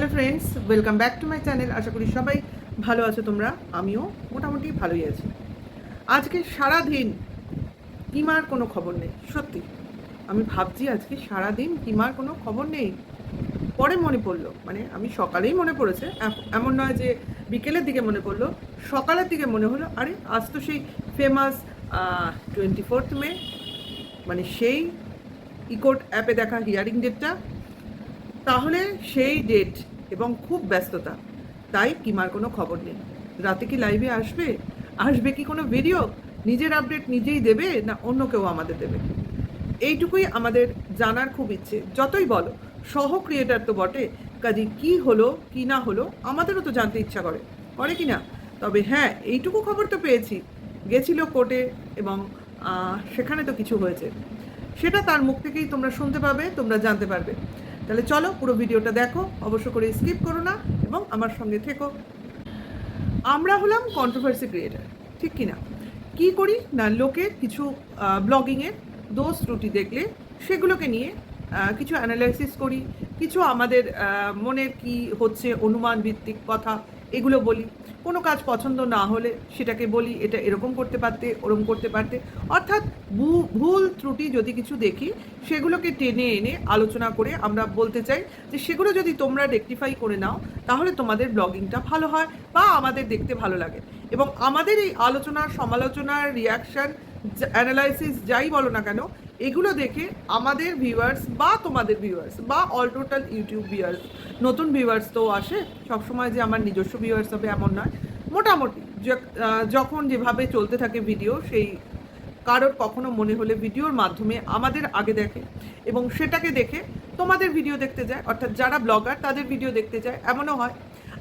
Hello friends, welcome back to my channel. আশা করি সবাই ভালো আছো তোমরা। আমিও মোটামুটি ভালোই আছি। আজকে সারাদিন কিমার কোনো খবর নেই। সত্যি আমি ভাবছি আজকে সারাদিন কিমার কোনো খবর নেই। পরে মনে পড়লো, মানে আমি সকালেই মনে পড়েছে, এমন নয় যে বিকেলের দিকে মনে পড়লো, সকালের দিকে মনে হলো আরে আজ তো সেই ফেমাস 24 মে, মানে সেই ইকোর্ট অ্যাপে দেখা হিয়ারিং ডেটটা। তাহলে সেই ডেট এবং খুব ব্যস্ততা, তাই কিমার কোনো খবর নেই। রাতে কি লাইভে আসবে, আসবে কি কোনো ভিডিও, নিজের আপডেট নিজেই দেবে না অন্য কেউ আমাদের দেবে, এইটুকুই আমাদের জানার খুব ইচ্ছে। যতই বলো সহ ক্রিয়েটার তো বটে, কাজে কি হলো কি না হলো আমাদেরও তো জানতে ইচ্ছা করে, করে কি না? তবে হ্যাঁ, এইটুকু খবর তো পেয়েছি, গেছিল কোর্টে এবং সেখানে তো কিছু হয়েছে, সেটা তার মুখ থেকেই তোমরা শুনতে পাবে, তোমরা জানতে পারবে। তাহলে চলো পুরো ভিডিওটা দেখো, অবশ্য করে স্কিপ করো না এবং আমার সঙ্গে থেকো। আমরা হলাম কন্ট্রোভার্সি ক্রিয়েটার, ঠিক কি না? কী করি না, লোকের কিছু ব্লগিংয়ের দোষ ত্রুটি দেখলে সেগুলোকে নিয়ে কিছু অ্যানালাইসিস করি, কিছু আমাদের মনের কি হচ্ছে অনুমান ভিত্তিক কথা এগুলো বলি। কোনো কাজ পছন্দ না হলে সেটাকে বলি এটা এরকম করতে পারতে, ওরকম করতে পারতে। অর্থাৎ ভুল ত্রুটি যদি কিছু দেখি সেগুলোকে টেনে এনে আলোচনা করে আমরা বলতে চাই যে সেগুলো যদি তোমরা রেকটিফাই করে নাও তাহলে তোমাদের ব্লগিংটা ভালো হয় বা আমাদের দেখতে ভালো লাগে। এবং আমাদের এই আলোচনা, সমালোচনার, রিয়াকশান, অ্যানালাইসিস যাই বলো না কেন, এগুলো দেখে আমাদের ভিউয়ার্স বা তোমাদের ভিউয়ার্স বা অল টোটাল ইউটিউব ভিউয়ার্স, নতুন ভিউয়ার্স তো আসে, সবসময় যে আমার নিজস্ব ভিউয়ার্স হবে এমন নয়, মোটামুটি যখন যেভাবে চলতে থাকে ভিডিও, সেই কারোর কখনো মনে হলে ভিডিওর মাধ্যমে আমাদের আগে দেখে এবং সেটাকে দেখে তোমাদের ভিডিও দেখতে যায়, অর্থাৎ যারা ব্লগার তাদের ভিডিও দেখতে যায়, এমনও হয়।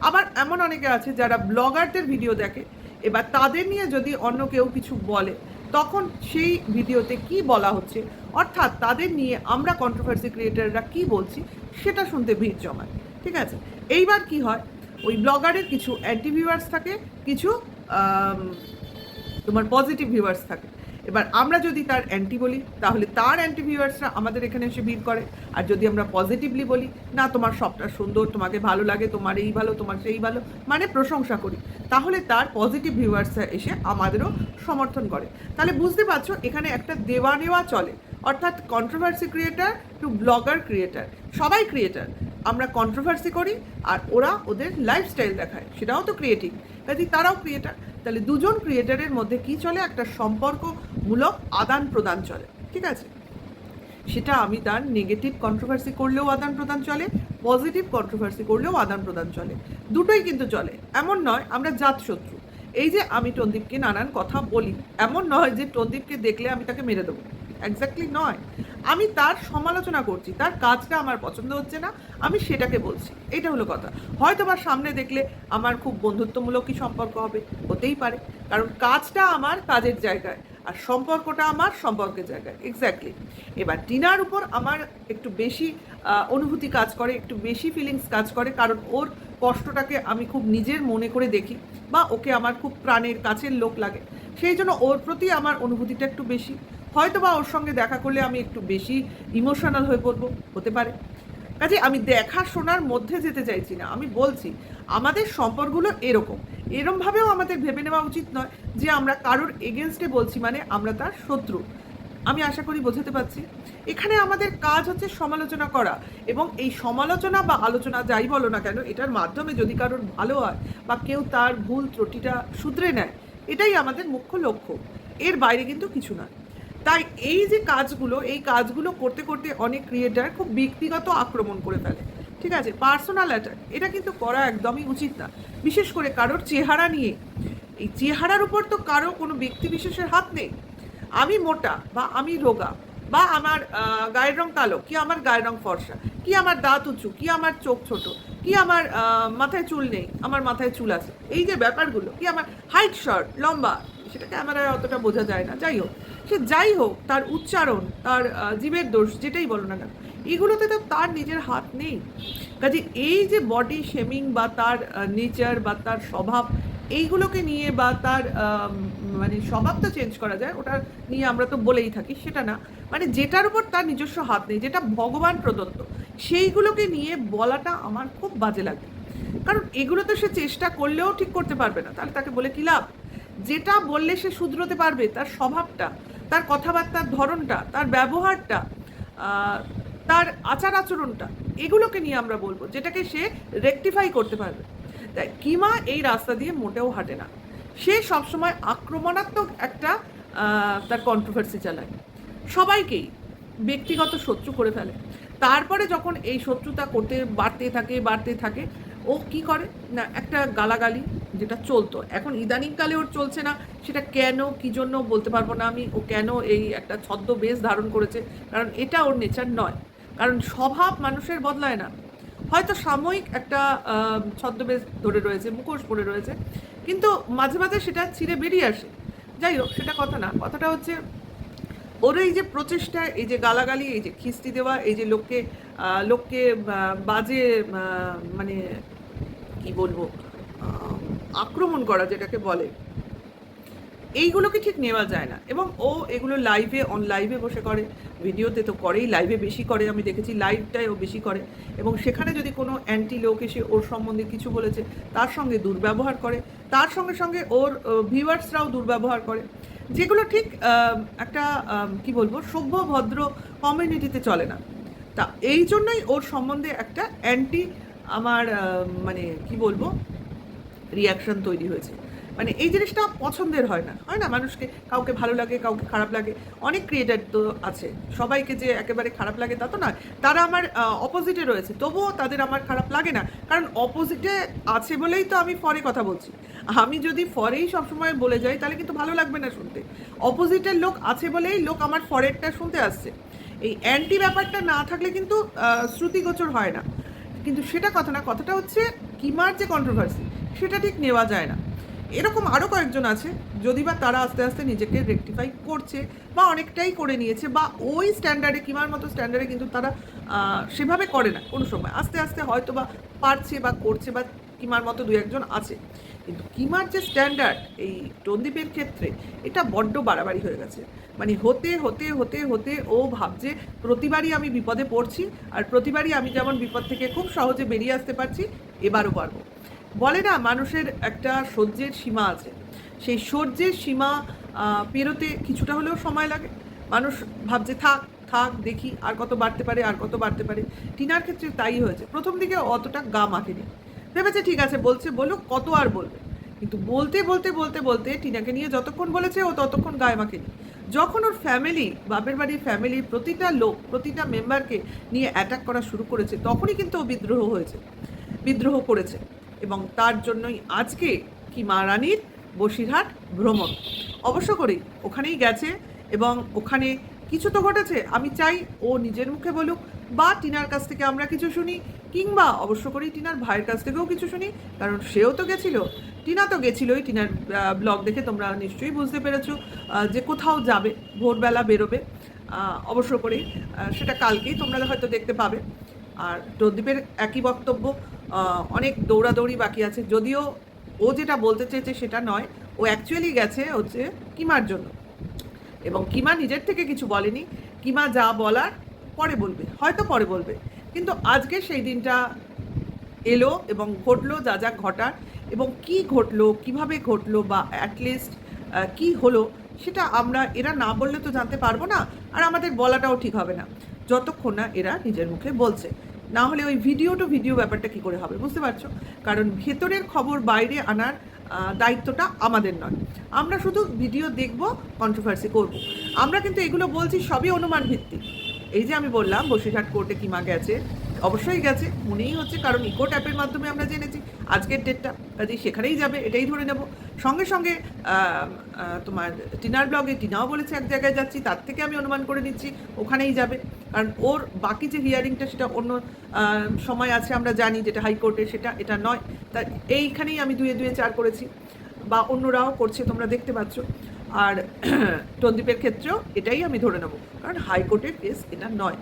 আবার এমন অনেকে আছে যারা ব্লগারদের ভিডিও দেখে, এবার তাদের নিয়ে যদি অন্য কেউ কিছু বলে তখন সেই ভিডিওতে কি বলা হচ্ছে, অর্থাৎ তাদের নিয়ে আমরা কন্ট্রোভার্সি ক্রিয়েটাররা কি বলছি সেটা শুনতে ভিড় জমায়। ঠিক আছে, এইবার কি হয়, ওই ব্লগারের কিছু অ্যান্টি ভিউয়ার্স থাকে, কিছু তোমার পজিটিভ ভিউয়ার্স থাকে। এবার আমরা যদি তার অ্যান্টি বলি তাহলে তার অ্যান্টি ভিউয়ার্সরা আমাদের এখানে এসে ভিড় করে, আর যদি আমরা পজিটিভলি বলি না তোমার সবটা সুন্দর, তোমাকে ভালো লাগে, তোমার এই ভালো, তোমার সেই ভালো, মানে প্রশংসা করি, তাহলে তার পজিটিভ ভিউয়ার্সরা এসে আমাদেরও সমর্থন করে। তাহলে বুঝতে পারছো এখানে একটা দেওয়া নেওয়া চলে, অর্থাৎ controversy creator two blogger creator, সবাই ক্রিয়েটার। আমরা কন্ট্রোভার্সি করি আর ওরা ওদের লাইফস্টাইল দেখায়, সেটাও তো ক্রিয়েটিভ, কাজে তারাও ক্রিয়েটার। তাহলে দুজন ক্রিয়েটারের মধ্যে কি চলে, একটা সম্পর্কমূলক আদান প্রদান চলে। ঠিক আছে, সেটা আমি তার নেগেটিভ কন্ট্রোভার্সি করলেও আদান প্রদান চলে, পজিটিভ কন্ট্রোভার্সি করলেও আদান প্রদান চলে, দুটোই কিন্তু চলে। এমন নয় আমরা জাতশত্রু। এই যে আমি টন্দীপকে নানান কথা বলি, এমন নয় যে টন্দীপকে দেখলে আমি তাকে মেরে দেবো, এক্স্যাক্টলি নয়। আমি তার সমালোচনা করছি, তার কাজটা আমার পছন্দ হচ্ছে না, আমি সেটাকে বলছি, এটা হলো কথা। হয়তো বা সামনে দেখলে আমার খুব বন্ধুত্বমূলকই সম্পর্ক হবে, হতেই পারে, কারণ কাজটা আমার কাজের জায়গায় আর সম্পর্কটা আমার সম্পর্কের জায়গায়, এক্স্যাক্টলি। এবার টিনার উপর আমার একটু বেশি অনুভূতি কাজ করে, একটু বেশি ফিলিংস কাজ করে, কারণ ওর কষ্টটাকে আমি খুব নিজের মনে করে দেখি বা ওকে আমার খুব প্রাণের কাছের লোক লাগে, সেই জন্য ওর প্রতি আমার অনুভূতিটা একটু বেশি। হয়তো বা ওর সঙ্গে দেখা করলে আমি একটু বেশি ইমোশনাল হয়ে পড়বো, হতে পারে। কাজে আমি দেখা শোনার মধ্যে যেতে চাইছি না, আমি বলছি আমাদের সম্পর্কগুলো এরমভাবেও আমাদের ভেবে নেওয়া উচিত নয় যে আমরা কারোর এগেনস্টে বলছি মানে আমরা তার শত্রু। আমি আশা করি বোঝাতে পারছি। এখানে আমাদের কাজ হচ্ছে সমালোচনা করা, এবং এই সমালোচনা বা আলোচনা যাই বলো না কেন, এটার মাধ্যমে যদি কারোর ভালো হয় বা কেউ তার ভুল ত্রুটিটা শুধরে নেয়, এটাই আমাদের মুখ্য লক্ষ্য, এর বাইরে কিন্তু কিছু নয়। তাই এই যে কাজগুলো, এই কাজগুলো করতে করতে অনেক ক্রিয়েটার খুব ব্যক্তিগত আক্রমণ করে ফেলে। ঠিক আছে, পার্সোনাল অ্যাটাক, এটা কিন্তু করা একদমই উচিত না, বিশেষ করে কারোর চেহারা নিয়ে। এই চেহারার উপর তো কারো কোনো ব্যক্তি বিশেষের হাত নেই। আমি মোটা বা আমি রোগা বা আমার গায়ের রং কালো, কি আমার গায়ের রং ফর্সা, কি আমার দাঁত উঁচু, কি আমার চোখ ছোট, কি আমার মাথায় চুল নেই, আমার মাথায় চুল আছে, এই যে ব্যাপারগুলো, কি আমার হাইট শর্ট লম্বা, সেটা ক্যামেরায় অতটা বোঝা যায় না, যাই হোক, সে যাই হোক, তার উচ্চারণ, তার জীবের দোষ, যেটাই বলো না কেন, এগুলোতে তো তার নিজের হাত নেই। কাজে এই যে বডি শেমিং বা তার নেচার বা তার স্বভাব, এইগুলোকে নিয়ে বা তার মানে স্বভাবটা চেঞ্জ করা যায়, ওটা নিয়ে আমরা তো বলেই থাকি, সেটা না, মানে যেটার উপর তার নিজস্ব হাত নেই, যেটা ভগবান প্রদত্ত, সেইগুলোকে নিয়ে বলাটা আমার খুব বাজে লাগে। কারণ এগুলো তো সে চেষ্টা করলেও ঠিক করতে পারবে না, তাহলে তাকে বলে কি লাভ? যেটা বললে সে শুধরোতে পারবে, তার স্বভাবটা, তার কথাবার্তার ধরনটা, তার ব্যবহারটা, আহ, তার আচার আচরণটা, এগুলোকে নিয়ে আমরা বলবো, যেটাকে সে রেকটিফাই করতে পারবে। তাই কিমা এই রাস্তা দিয়ে মোটেও হাঁটে না। সে সবসময় আক্রমণাত্মক একটা তার কন্ট্রোভার্সি চালায়, সবাইকেই ব্যক্তিগত শত্রু করে ফেলে। তারপরে যখন এই শত্রুতা করতে বাড়তে থাকে, ও কি করে না, একটা গালাগালি যেটা চলতো, এখন ইদানিংকালে ওর চলছে না, সেটা কেন কী জন্য বলতে পারবো না আমি, ও কেন এই একটা ছদ্মবেশ ধারণ করেছে, কারণ এটা ওর নেচার নয়। কারণ স্বভাব মানুষের বদলায় না, হয়তো সাময়িক একটা ছদ্মবেশ ধরে রয়েছে, মুখোশ পরে রয়েছে, কিন্তু মাঝে মাঝে সেটা ছিঁড়ে বেরিয়ে আসে। যাই হোক, সেটা কথা না, কথাটা হচ্ছে ওর এই যে প্রচেষ্টা, এই যে গালাগালি, এই যে খিস্তি দেওয়া, এই যে লোককে লোককে বাজে মানে কি বলবো, আক্রমণ করা যেটাকে বলে, এইগুলোকে ঠিক নেওয়া যায় না। এবং ও এগুলো লাইভে বসে করে, ভিডিওতে তো করেই, লাইভে বেশি করে, আমি দেখেছি লাইভটাই ও বেশি করে। এবং সেখানে যদি কোনো অ্যান্টি লোক এসে ওর সম্বন্ধে কিছু বলেছে, তার সঙ্গে দুর্ব্যবহার করে, তার সঙ্গে সঙ্গে ওর ভিউয়ার্সরাও দুর্ব্যবহার করে, যেগুলো ঠিক একটা কি বলবো, সভ্য ভদ্র কমিউনিটিতে চলে না। তা এই জন্যই ওর সম্বন্ধে একটা অ্যান্টি আমার মানে কি বলবো রিয়াকশন তৈরি হয়েছে। মানে এই জিনিসটা পছন্দের হয় না, মানুষকে, কাউকে ভালো লাগে, কাউকে খারাপ লাগে। অনেক ক্রিয়েটার তো আছে, সবাইকে যে একেবারে খারাপ লাগে তা তো নয়, তারা আমার অপোজিটে রয়েছে, তবুও তাদের আমার খারাপ লাগে না, কারণ অপোজিটে আছে বলেই তো আমি ফরে কথা বলছি। আমি যদি ফরেই সবসময় বলে যাই, তাহলে কিন্তু ভালো লাগবে না শুনতে। অপোজিটের লোক আছে বলেই লোক আমার ফরেরটা শুনতে আসছে। এই অ্যান্টি ব্যাপারটা না থাকলে কিন্তু শ্রুতিগোচর হয় না। কিন্তু সেটা কথা না, কথাটা হচ্ছে কিমার যে কন্ট্রোভার্সি, সেটা ঠিক নেওয়া যায় না। এরকম আরও কয়েকজন আছে, যদি বা তারা আস্তে আস্তে নিজেকে রেকটিফাই করছে, বা অনেকটাই করে নিয়েছে, বা ওই স্ট্যান্ডার্ডে, কিমার মতো স্ট্যান্ডার্ডে কিন্তু তারা সেভাবে করে না কোনো সময়, আস্তে আস্তে হয়তো বা পারছে বা করছে, বা কিমার মতো দু একজন আছে। কিন্তু কিমার যে স্ট্যান্ডার্ড এই টন্দীপের ক্ষেত্রে, এটা বড্ড বাড়াবাড়ি হয়ে গেছে। মানে হতে হতে হতে হতে ও ভাবছে প্রতিবারই আমি বিপদে পড়ছি, আর প্রতিবারই আমি যেমন বিপদ থেকে খুব সহজে বেরিয়ে আসতে পারছি, এবারও পারবো। বলে না, মানুষের একটা সহ্যের সীমা আছে, সেই সহ্যের সীমা পেরোতে কিছুটা হলেও সময় লাগে। মানুষ ভাবছে থাক থাক দেখি আর কত বাড়তে পারে, আর কত বাড়তে পারে। টিনার ক্ষেত্রে তাই হয়েছে, প্রথম দিকে অতটা গা মাখেনি, ভেবেছে ঠিক আছে বলছে বলুক, কত আর বলবে। কিন্তু বলতে বলতে বলতে বলতে টিনাকে নিয়ে যতক্ষণ বলেছে ও ততক্ষণ গায়ে মাখেনি। যখন ওর ফ্যামিলি, বাপের বাড়ির ফ্যামিলির প্রতিটা লোক, প্রতিটা মেম্বারকে নিয়ে অ্যাটাক করা শুরু করেছে, তখনই কিন্তু ও বিদ্রোহ করেছে। এবং তার জন্যই আজকে কিমা রানীর বসিরহাট ভ্রমণ। অবশ্য করেই ওখানেই গেছে, এবং ওখানে কিছু তো ঘটেছে, আমি চাই ও নিজের মুখে বলুক, বা টিনার কাছ থেকে আমরা কিছু শুনি, কিংবা অবশ্য করেই টিনার ভাইয়ের কাছ থেকেও কিছু শুনি, কারণ সেও তো গেছিল, টিনা তো গেছিলোই। টিনার ব্লগ দেখে তোমরা নিশ্চয়ই বুঝতে পেরেছো যে কোথাও যাবে, ভোরবেলা বেরোবে, অবশ্য করেই সেটা কালকেই তোমরা হয়তো দেখতে পাবে। আর প্রদীপের একই বক্তব্য, অনেক দৌড়াদৌড়ি বাকি আছে, যদিও ও যেটা বলতে চেয়েছে সেটা নয়, ও অ্যাকচুয়ালি গেছে হচ্ছে কিমার জন্য, এবং কিমা নিজের থেকে কিছু বলেনি। কিমা যা বলার পরে বলবে, হয়তো পরে বলবে, কিন্তু আজকে সেই দিনটা এলো এবং ঘটলো যা যা ঘটার, এবং কি ঘটলো, কিভাবে ঘটলো, বা অ্যাটলিস্ট কি হলো, সেটা আমরা, এরা না বললে তো জানতে পারবো না, আর আমাদের বলাটাও ঠিক হবে না যতক্ষণ না এরা নিজের মুখে বলছে। না হলে ওই ভিডিও টু ভিডিও ব্যাপারটা কি করে হবে, বুঝতে পারছো? কারণ ভেতরের খবর বাইরে আনার দায়িত্বটা আমাদের নয়। আমরা শুধু ভিডিও দেখব, কন্ট্রোভার্সি করব। আমরা কিন্তু এগুলো বলছি সবই অনুমান ভিত্তিক। এই যে আমি বললাম বসিরহাট কোর্টে কিমা গেছে, অবশ্যই গেছে মনেই হচ্ছে, কারণ ইকোট অ্যাপের মাধ্যমে আমরা জেনেছি আজকের ডেটটা, কাজেই সেখানেই যাবে, এটাই ধরে নেব। সঙ্গে সঙ্গে তোমার টিনার ব্লগে টিনাও বলেছে এক জায়গায় যাচ্ছি, তার থেকে আমি অনুমান করে নিচ্ছি ওখানেই যাবে, কারণ ওর বাকি যে হিয়ারিংটা সেটা অন্য সময় আছে আমরা জানি, যেটা হাইকোর্টে, সেটা এটা নয়। তা এইখানেই আমি দুয়ে দুয়ে চার করেছি, বা অন্যরাও করছে, তোমরা দেখতে পাচ্ছ। আর টন্দীপের ক্ষেত্রেও এটাই আমি ধরে নেব, কারণ হাইকোর্টের কেস এটা নয়।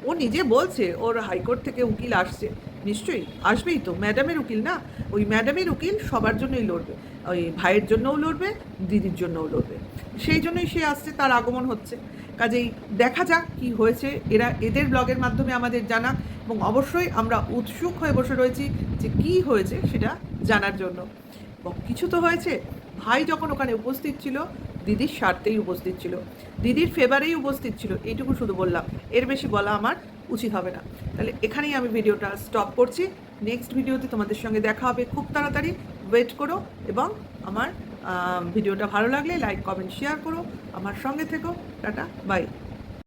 ও নিজে বলছে ওর হাইকোর্ট থেকে উকিল আসছে, নিশ্চয়ই আসবেই তো, ম্যাডামের উকিল না, ওই ম্যাডামের উকিল সবার জন্যই লড়বে, ওই ভাইয়ের জন্যও লড়বে, দিদির জন্যও লড়বে, সেই জন্যই সে আসছে, তার আগমন হচ্ছে। কাজেই দেখা যাক কি হয়েছে, এরা এদের ব্লগের মাধ্যমে আমাদের জানাক এবং অবশ্যই আমরা উৎসুক হয়ে বসে রয়েছি যে কী হয়েছে সেটা জানার জন্য। এবং কিছু তো হয়েছে। ভাই যখন ওখানে উপস্থিত ছিল, দিদির স্বার্থেই উপস্থিত ছিল, দিদির ফেভারেই উপস্থিত ছিল, এইটুকু শুধু বললাম, এর বেশি বলা আমার উচিত হবে না। তাহলে এখানেই আমি ভিডিওটা স্টপ করছি। নেক্সট ভিডিওতে তোমাদের সঙ্গে দেখা হবে খুব তাড়াতাড়ি, ওয়েট করো। এবং আমার ভিডিওটা ভালো লাগলে লাইক কমেন্ট শেয়ার করো, আমার সঙ্গে থেকো। Tata, by.